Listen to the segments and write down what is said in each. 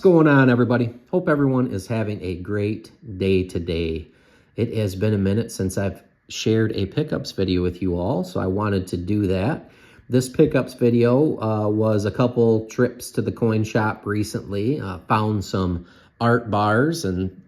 going on, everybody? Hope everyone is having a great day today. It has been a minute since I've shared a pickups video with you all, so I wanted to do that. This pickups video was a couple trips to the coin shop recently. Found some art bars and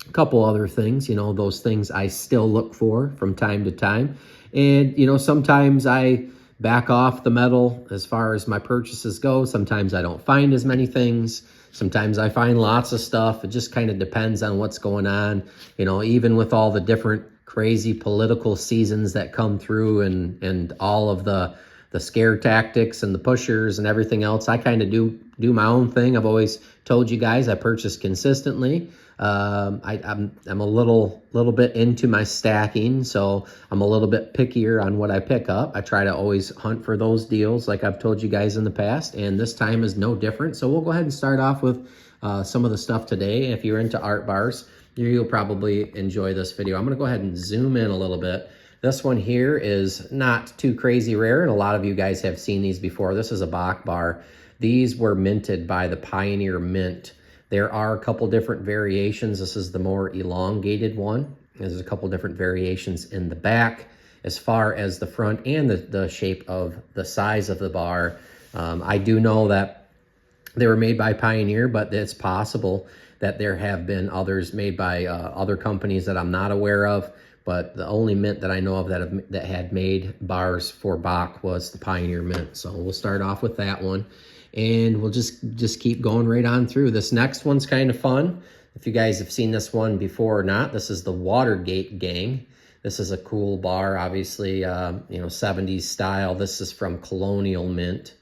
a couple other things, those things I still look for from time to time. And, sometimes I back off the metal as far as my purchases go. Sometimes I don't find as many things. Sometimes I find lots of stuff. It just kind of depends on what's going on. Even with all the different crazy political seasons that come through and all of the scare tactics and the pushers and everything else, I kind of do my own thing. I've always told you guys I purchase consistently. I'm a little bit into my stacking, so I'm a little bit pickier on what I pick up. I try to always hunt for those deals like I've told you guys in the past, and this time is no different. So we'll go ahead and start off with some of the stuff today. If you're into art bars, you'll probably enjoy this video. I'm going to go ahead and zoom in a little bit. This one here is not too crazy rare, and a lot of you guys have seen these before. This is a Bache bar. These were minted by the Pioneer Mint. There are a couple different variations. This is the more elongated one. There's a couple different variations in the back as far as the front and the shape of the size of the bar. I do know that they were made by Pioneer, but it's possible that there have been others made by other companies that I'm not aware of. But the only mint that I know of that had made bars for Bache was the Pioneer Mint. So we'll start off with that one. And we'll just keep going right on through. This next one's kind of fun. If you guys have seen this one before or not, this is the Watergate gang. This is a cool bar, obviously, 70s style. This is from Colonial Mint.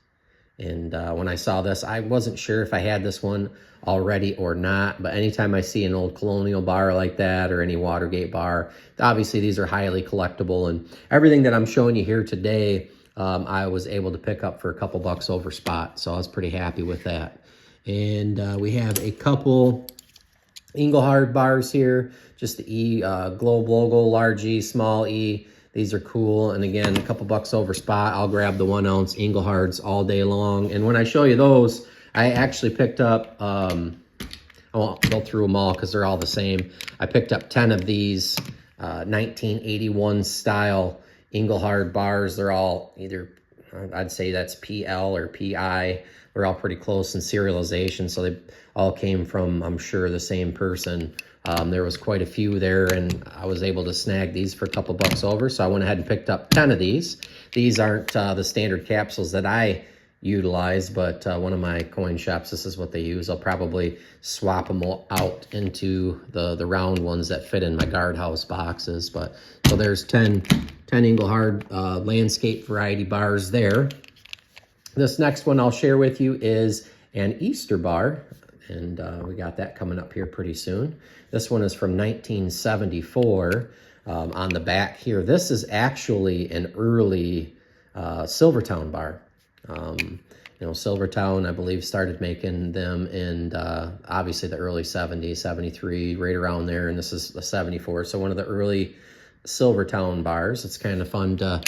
And when I saw this, I wasn't sure if I had this one already or not. But anytime I see an old Colonial bar like that or any Watergate bar, obviously these are highly collectible. And everything that I'm showing you here today, I was able to pick up for a couple bucks over spot, so I was pretty happy with that. And we have a couple Engelhard bars here, just the E globe logo, large E, small E. These are cool, and again, a couple bucks over spot. I'll grab the 1 ounce Engelhards all day long. And when I show you those, I actually picked up, I won't go through them all because they're all the same. I picked up 10 of these 1981 style Engelhard bars. They're all either, I'd say that's PL or PI. They're all pretty close in serialization, so they all came from, I'm sure, the same person. There was quite a few there, and I was able to snag these for a couple bucks over, so I went ahead and picked up 10 of these. These aren't the standard capsules that I utilize, but one of my coin shops, this is what they use. I'll probably swap them out into the round ones that fit in my guardhouse boxes. But so there's 10 Engelhard landscape variety bars there. This next one I'll share with you is an Easter bar, and we got that coming up here pretty soon. This one is from 1974. On the back here, this is actually an early Silvertown bar. Silvertown, I believe, started making them in obviously the early 70s, 73, right around there, and this is the 74. So one of the early Silvertown bars. It's kind of fun to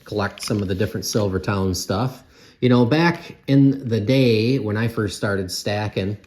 collect some of the different Silvertown stuff. Back in the day when I first started stacking,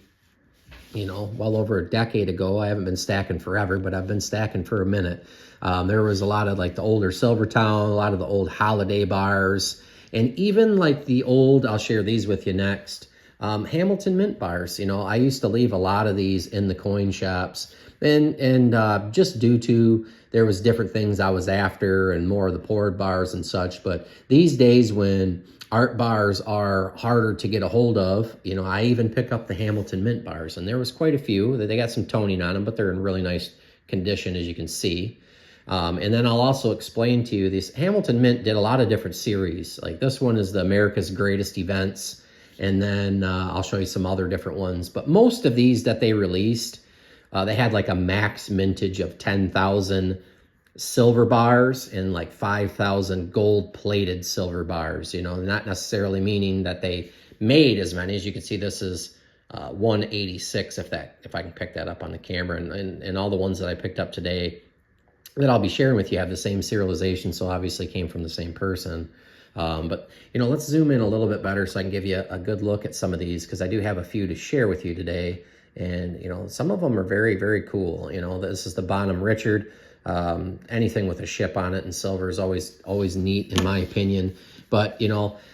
well over a decade ago, I haven't been stacking forever, but I've been stacking for a minute. There was a lot of like the older Silvertown, a lot of the old holiday bars, and even like the old, I'll share these with you next, Hamilton Mint bars. I used to leave a lot of these in the coin shops, and just due to there was different things I was after and more of the poured bars and such. But these days when art bars are harder to get a hold of, I even pick up the Hamilton Mint bars, and there was quite a few. They got some toning on them, but they're in really nice condition, as you can see. And then I'll also explain to you, this Hamilton Mint did a lot of different series. Like this one is the America's Greatest Events, and then I'll show you some other different ones. But most of these that they released, they had like a max mintage of 10,000 silver bars and like 5,000 gold-plated silver bars. Not necessarily meaning that they made as many. As you can see, this is 186, if I can pick that up on the camera, and all the ones that I picked up today that I'll be sharing with you have the same serialization, so obviously came from the same person. But, let's zoom in a little bit better so I can give you a good look at some of these, because I do have a few to share with you today. And, some of them are very, very cool. This is the Bonham Richard. Anything with a ship on it in silver is always neat, in my opinion. But,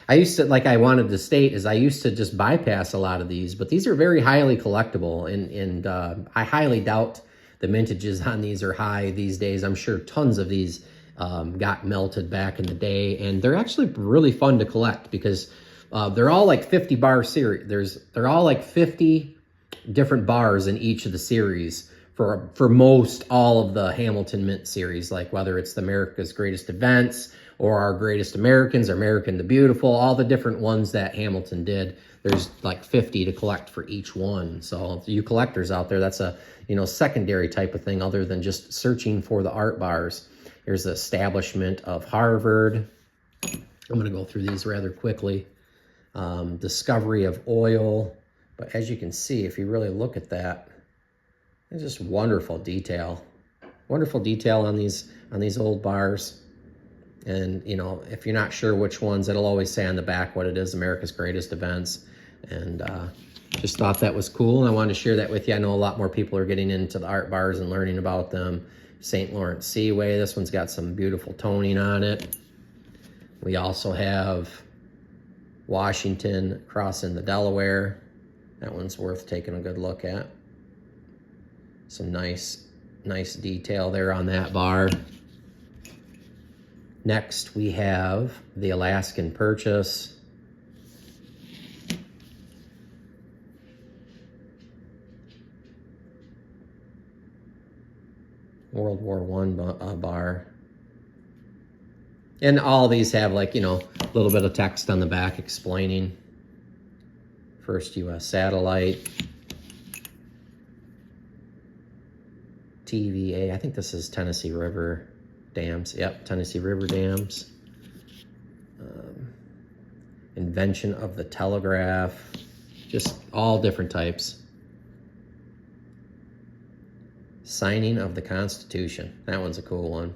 I used to, like I wanted to state, is I used to just bypass a lot of these, but these are very highly collectible, and I highly doubt the mintages on these are high these days. I'm sure tons of these got melted back in the day, and they're actually really fun to collect because they're all like 50 bar series. They're all like 50 different bars in each of the series for most all of the Hamilton Mint series, like whether it's the America's Greatest Events or Our Greatest Americans, or American the Beautiful, all the different ones that Hamilton did. There's like 50 to collect for each one. So you collectors out there, that's a secondary type of thing other than just searching for the art bars. Here's the establishment of Harvard. I'm going to go through these rather quickly. Discovery of oil. But as you can see, if you really look at that, it's just wonderful detail. Wonderful detail on these old bars. And, if you're not sure which ones, it'll always say on the back what it is, America's Greatest Events. And just thought that was cool, and I wanted to share that with you. I know a lot more people are getting into the art bars and learning about them. St. Lawrence Seaway, this one's got some beautiful toning on it. We also have Washington crossing the Delaware. That one's worth taking a good look at. Some nice detail there on that bar. Next, we have the Alaskan Purchase. World War I bar. And all these have, like, a little bit of text on the back explaining. First U.S. satellite. TVA, I think this is Tennessee River dams. Yep, Tennessee River dams. Invention of the telegraph. Just all different types. Signing of the Constitution. That one's a cool one.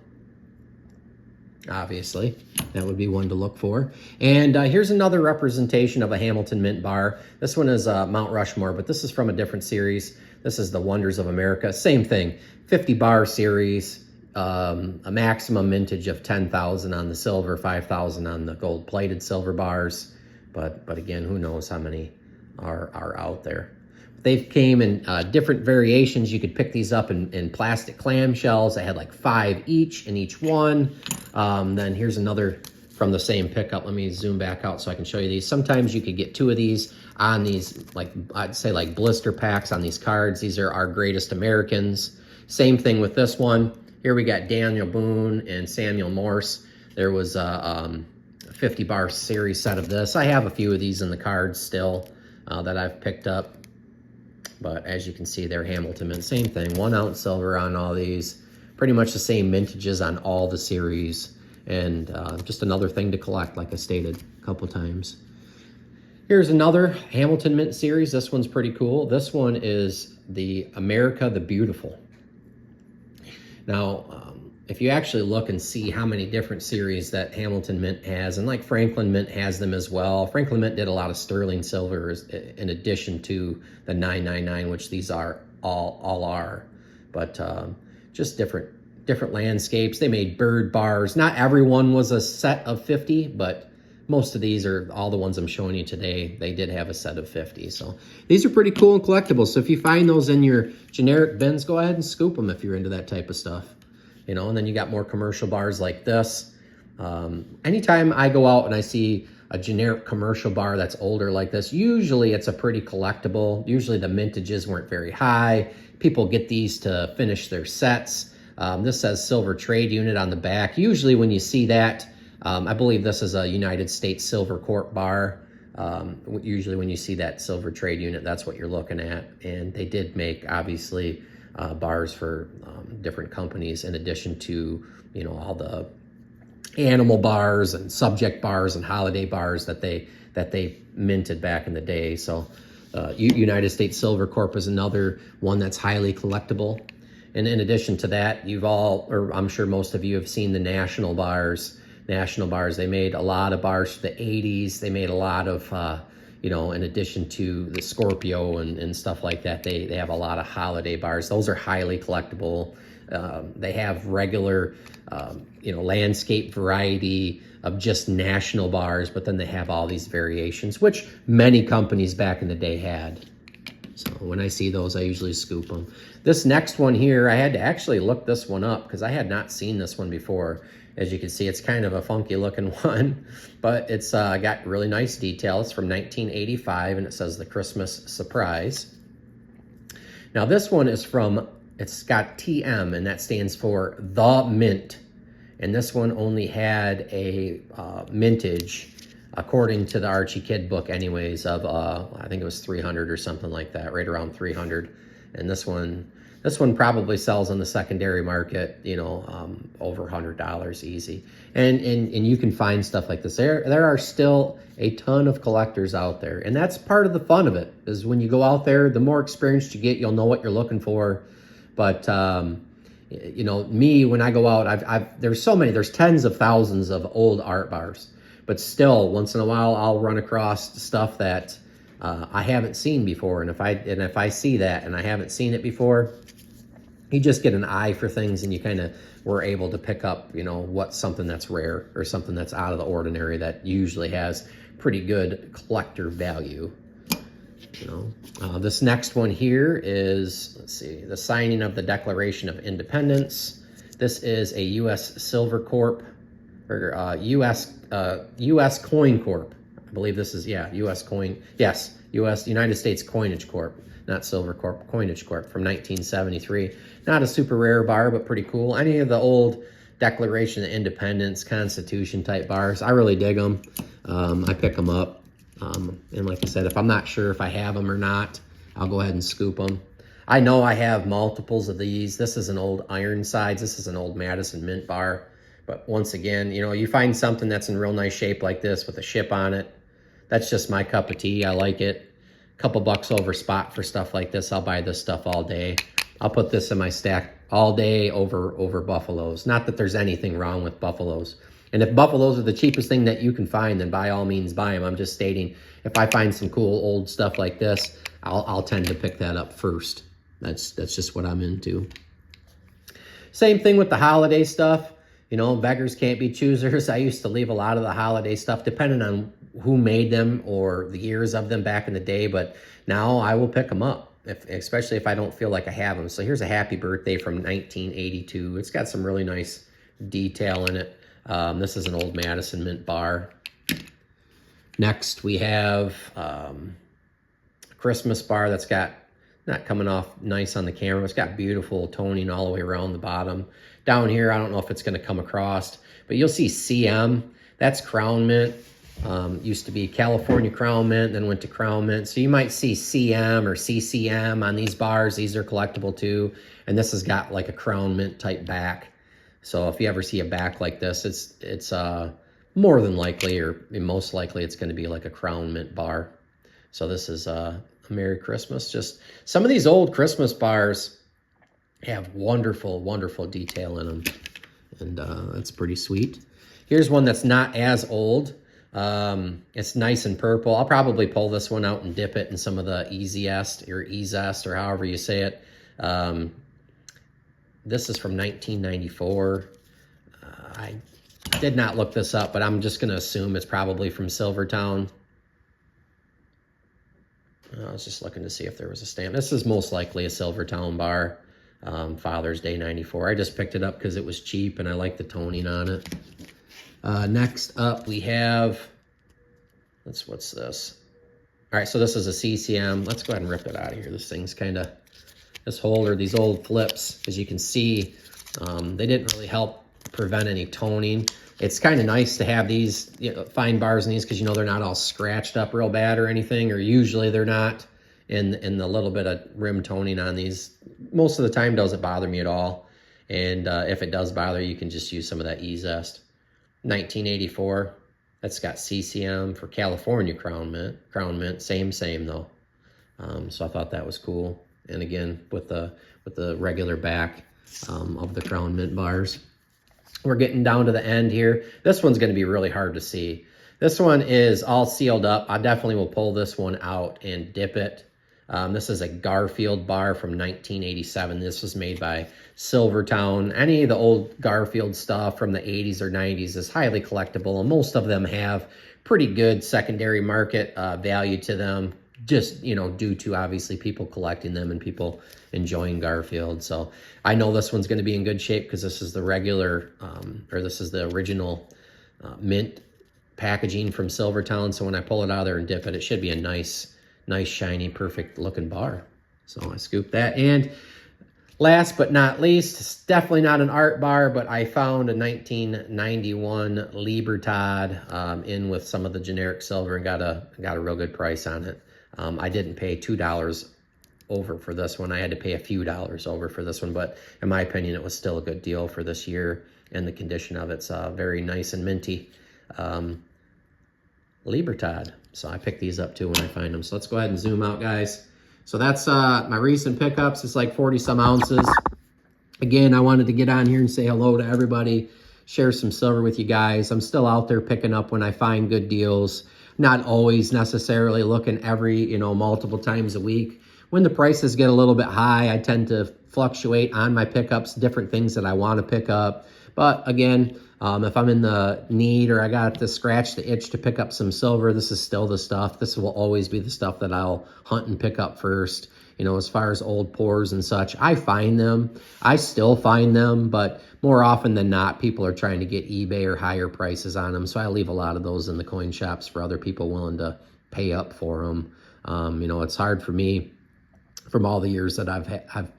Obviously, that would be one to look for. And here's another representation of a Hamilton Mint bar. This one is Mount Rushmore, but this is from a different series. This is the Wonders of America. Same thing, 50 bar series, a maximum mintage of 10,000 on the silver, 5,000 on the gold-plated silver bars. But again, who knows how many are out there. They came in different variations. You could pick these up in plastic clamshells. I had like 5 each in each one. Then here's another from the same pickup. Let me zoom back out so I can show you these. Sometimes you could get 2 of these on these, like I'd say like blister packs on these cards. These are Our Greatest Americans. Same thing with this one. Here we got Daniel Boone and Samuel Morse. There was a 50 bar series set of this. I have a few of these in the cards still that I've picked up. But as you can see, they're Hamilton Mint. Same thing, 1 ounce silver on all these. Pretty much the same mintages on all the series. And just another thing to collect, like I stated a couple times. Here's another Hamilton Mint series. This one's pretty cool. This one is the America the Beautiful. Now, if you actually look and see how many different series that Hamilton Mint has, and like Franklin Mint has them as well. Franklin Mint did a lot of sterling silvers in addition to the 999, which these are all are. But just different landscapes. They made bird bars. Not everyone was a set of 50, but most of these are all the ones I'm showing you today. They did have a set of 50. So these are pretty cool and collectible. So if you find those in your generic bins, go ahead and scoop them if you're into that type of stuff. And then you got more commercial bars like this. Anytime I go out and I see a generic commercial bar that's older like this, usually it's a pretty collectible. Usually the mintages weren't very high. People get these to finish their sets. This says Silver Trade Unit on the back. Usually when you see that, I believe this is a United States Silver Corp bar. Usually when you see that Silver Trade Unit, that's what you're looking at. And they did make, obviously, bars for different companies in addition to, all the animal bars and subject bars and holiday bars that they minted back in the day. So United States Silver Corp is another one that's highly collectible. And in addition to that, I'm sure most of you have seen the national bars. national bars. They made a lot of bars for the 80s. They made a lot of, you know, in addition to the Scorpio and stuff like that, they have a lot of holiday bars. Those are highly collectible. They have regular, you know, landscape variety of just national bars, but then they have all these variations, which many companies back in the day had. So when I see those, I usually scoop them. This next one here, I had to actually look this one up because I had not seen this one before. As you can see, it's kind of a funky looking one, but it's got really nice detail. It's from 1985, and it says the Christmas Surprise. Now this one is from, it's got TM, and that stands for The Mint. And this one only had a mintage, according to the Archie Kid book anyways, of I think it was 300 or something like that, right around 300. And this one probably sells on the secondary market, you know, over $100 easy. And you can find stuff like this. There are still a ton of collectors out there, and that's part of the fun of it, is when you go out there, the more experience you get, you'll know what you're looking for. But you know, me, when I go out, there's tens of thousands of old art bars, but still once in a while I'll run across stuff that I haven't seen before. And if I see that and I haven't seen it before, you just get an eye for things, and you kind of were able to pick up, you know, what's something that's rare or something that's out of the ordinary that usually has pretty good collector value. You know, this next one here is, let's see, the signing of the Declaration of Independence. This is a U.S. Silver Corp, or U.S. Coin Corp. I believe this is, yeah, U.S. Coin, yes, United States Coinage Corp, not Silver Corp, Coinage Corp, from 1973. Not a super rare bar, but pretty cool. Any of the old Declaration of Independence, Constitution type bars, I really dig them. I pick them up. And like I said, if I'm not sure if I have them or not, I'll go ahead and scoop them. I know I have multiples of these. This is an old Ironsides. This is an old Madison Mint bar. But once again, you know, you find something that's in real nice shape like this with a ship on it. That's just my cup of tea. I like it. A couple bucks over spot for stuff like this. I'll buy this stuff all day. I'll put this in my stack all day over Buffaloes. Not that there's anything wrong with Buffaloes. And if Buffaloes are the cheapest thing that you can find, then by all means buy them. I'm just stating, if I find some cool old stuff like this, I'll tend to pick that up first. That's just what I'm into. Same thing with the holiday stuff. You know, beggars can't be choosers. I used to leave a lot of the holiday stuff, depending on who made them or the years of them back in the day. But now I will pick them up, especially if I don't feel like I have them. So here's a Happy Birthday from 1982. It's got some really nice detail in it. This is an old Madison Mint bar. Next, we have a Christmas bar that's got, not coming off nice on the camera. It's got beautiful toning all the way around the bottom. Down here, I don't know if it's going to come across, but you'll see CM. That's Crown Mint. Used to be California Crown Mint, then went to Crown Mint. So you might see CM or CCM on these bars. These are collectible too. And this has got like a Crown Mint type back. So if you ever see a back like this, it's more than likely, or most likely, it's going to be like a Crown Mint bar. So this is a Merry Christmas. Just some of these old Christmas bars have wonderful, wonderful detail in them. And that's pretty sweet. Here's one that's not as old. It's nice and purple. I'll probably pull this one out and dip it in some of the Easiest or E-Zest or however you say it. This is from 1994. I did not look this up, but I'm just going to assume it's probably from Silvertown. I was just looking to see if there was a stamp. This is most likely a Silvertown bar. Father's Day 94. I just picked it up because it was cheap and I like the toning on it. Next up we have, what's this? All right, so this is a CCM. Let's go ahead and rip it out of here. This thing's kind of, this holder, these old flips, as you can see, they didn't really help prevent any toning. It's kind of nice to have these, you know, fine bars in these, because you know they're not all scratched up real bad or anything, or usually they're not. In the little bit of rim toning on these, most of the time doesn't bother me at all. And if it does bother you, can just use some of that E-Zest. 1984, that's got CCM for California Crown Mint, same though. So I thought that was cool. And again, with the regular back of the Crown Mint bars. We're getting down to the end here. This one's going to be really hard to see. This one is all sealed up. I definitely will pull this one out and dip it. This is a Garfield bar from 1987. This was made by Silvertown. Any of the old Garfield stuff from the 80s or 90s is highly collectible, and most of them have pretty good secondary market value to them, just, you know, due to obviously people collecting them and people enjoying Garfield. So I know this one's going to be in good shape because this is the regular, or this is the original mint packaging from Silvertown. So when I pull it out of there and dip it, it should be a nice, shiny, perfect looking bar. So I scooped that. And last but not least, it's definitely not an art bar, but I found a 1991 Libertad in with some of the generic silver and got a real good price on it. I didn't pay $2 over for this one. I had to pay a few dollars over for this one, but in my opinion, it was still a good deal for this year, and the condition of it's very nice and minty. Libertad. So I pick these up too when I find them. So let's go ahead and zoom out, guys. So that's my recent pickups. It's like 40 some ounces. Again, I wanted to get on here and say hello to everybody, share some silver with you guys. I'm still out there picking up when I find good deals. Not always necessarily looking every, you know, multiple times a week. When the prices get a little bit high, I tend to fluctuate on my pickups, different things that I want to pick up. But again, if I'm in the need or I got to scratch the itch to pick up some silver, this is still the stuff. This will always be the stuff that I'll hunt and pick up first. You know, as far as old pours and such, I find them. I still find them, but more often than not, people are trying to get eBay or higher prices on them. So I leave a lot of those in the coin shops for other people willing to pay up for them. You know, it's hard for me from all the years that I've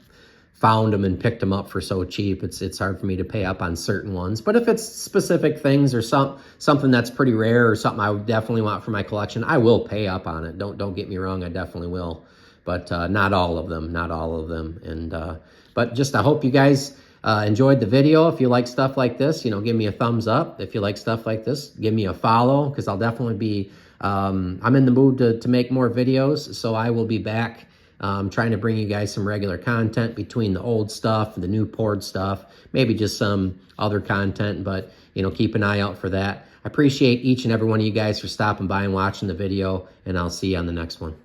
found them and picked them up for so cheap. It's hard for me to pay up on certain ones. But if it's specific things or something that's pretty rare or something I would definitely want for my collection, I will pay up on it. Don't get me wrong, I definitely will. But not all of them, And but just I hope you guys enjoyed the video. If you like stuff like this, you know, give me a thumbs up. If you like stuff like this, give me a follow, because I'll definitely be I'm in the mood to make more videos. So I will be back trying to bring you guys some regular content between the old stuff, the new poured stuff, maybe just some other content, but, you know, keep an eye out for that. I appreciate each and every one of you guys for stopping by and watching the video, and I'll see you on the next one.